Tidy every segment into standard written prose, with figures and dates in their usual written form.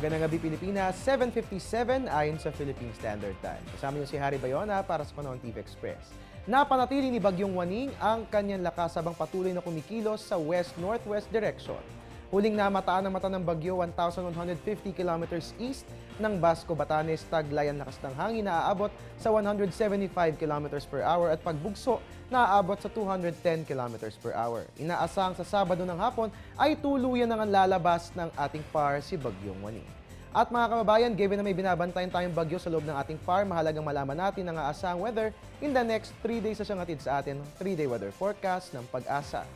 Magandang gabi Pilipinas, 7:57 ayon sa Philippine Standard Time. Kasama niyo si Harry Bayona para sa Panahon TV Express. Napanatili ni Bagyong Waning ang kanyang lakas habang patuloy na kumikilos sa west-northwest direction. Huling namataan ng mata ng bagyo 1,150 kilometers east ng Basco, Batanes, taglay ang lakas ng hangin na aabot sa 175 kilometers per hour at pagbugso na aabot sa 210 kilometers per hour. Inaasang sa Sabado ng hapon ay tuluyan nang lalabas ng ating PAR si Bagyong Waning. At mga kababayan, given na may binabantayan tayong bagyo sa loob ng ating PAR, mahalagang malaman natin ang aasahang weather in the next 3 days na siyang hatid sa atin, 3-day weather forecast ng Pag-asa.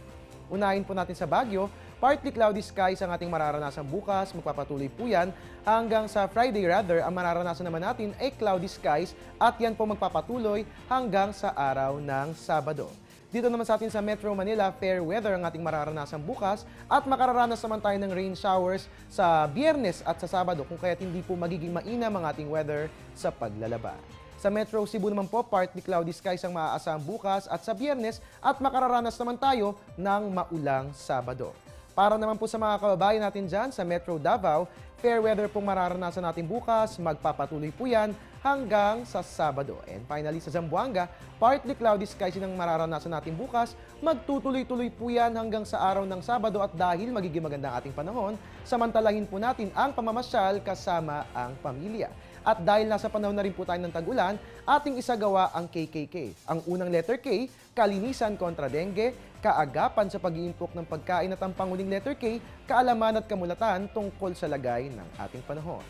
Unahin po natin sa Baguio, partly cloudy skies ang ating mararanasan bukas. Magpapatuloy po yan hanggang sa Friday rather. Ang mararanasan naman natin ay cloudy skies at yan po magpapatuloy hanggang sa araw ng Sabado. Dito naman sa atin sa Metro Manila, fair weather ang ating mararanasan bukas at makararanas naman tayo ng rain showers sa Biyernes at sa Sabado kung kaya't hindi po magiging mainam ang ating weather sa paglalaba. Sa Metro Cebu naman po, partly cloudy skies ang maaasahan bukas at sa Biyernes at makararanas naman tayo ng maulang Sabado. Para naman po sa mga kababayan natin dyan sa Metro Davao, fair weather pong mararanasan natin bukas, magpapatuloy po yan hanggang sa Sabado. And finally sa Zamboanga, partly cloudy skies ang mararanasan natin bukas, magtutuloy-tuloy po yan hanggang sa araw ng Sabado at dahil magiging maganda ang ating panahon, samantalahin po natin ang pamamasyal kasama ang pamilya. At dahil nasa panahon na rin po tayo ng tag-ulan, ating isagawa ang KKK. Ang unang letter K, kalinisan kontra dengue, kaagapan sa pag-iimpok ng pagkain at ang panguling letter K, kaalaman at kamulatan tungkol sa lagay ng ating panahon.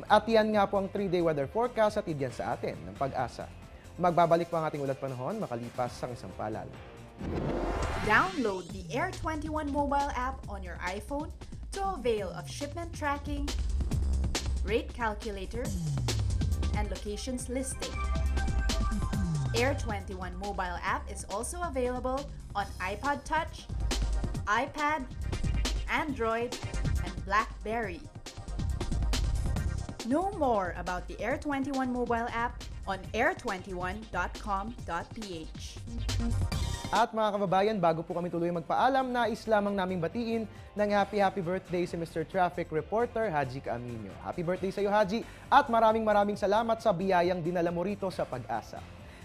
At yan nga po ang 3-day weather forecast at idyan sa atin ng Pag-asa. Magbabalik po ang ating ulat panahon makalipas sa isang paalala. Download the Air 21 mobile app on your iPhone to avail of shipment tracking, rate calculator, and locations listing. Air 21 mobile app is also available on iPod Touch, iPad, Android, and BlackBerry. Know more about the Air 21 mobile app on air21.com.ph. At mga kababayan, bago po kami tuloy magpaalam, nais lamang naming batiin ng happy birthday si Mr. Traffic Reporter Haji Camino. Happy birthday sa iyo, Haji, at maraming salamat sa biyayang dinala mo rito sa Pag-asa.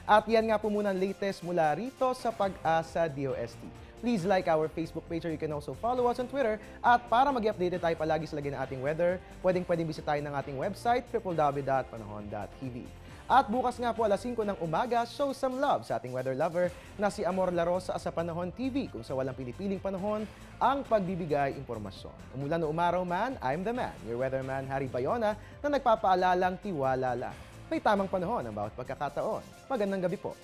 At yan nga po muna ang latest mula rito sa Pag-asa DOST. Please like our Facebook page or you can also follow us on Twitter. At para mag-update tayo palagi sa lagay ng ating weather, pwedeng bisitahin ng ating website www.panahon.tv. At bukas nga po alas 5 ng umaga, show some love sa ating weather lover na si Amor Larosa sa Panahon TV kung sa walang pinipiling panahon ang pagbibigay impormasyon. Umulan o umaraw man, I'm the man, your weatherman Harry Bayona na nagpapaalalang tiwala lang. May tamang panahon ang bawat pagkakataon. Magandang gabi po.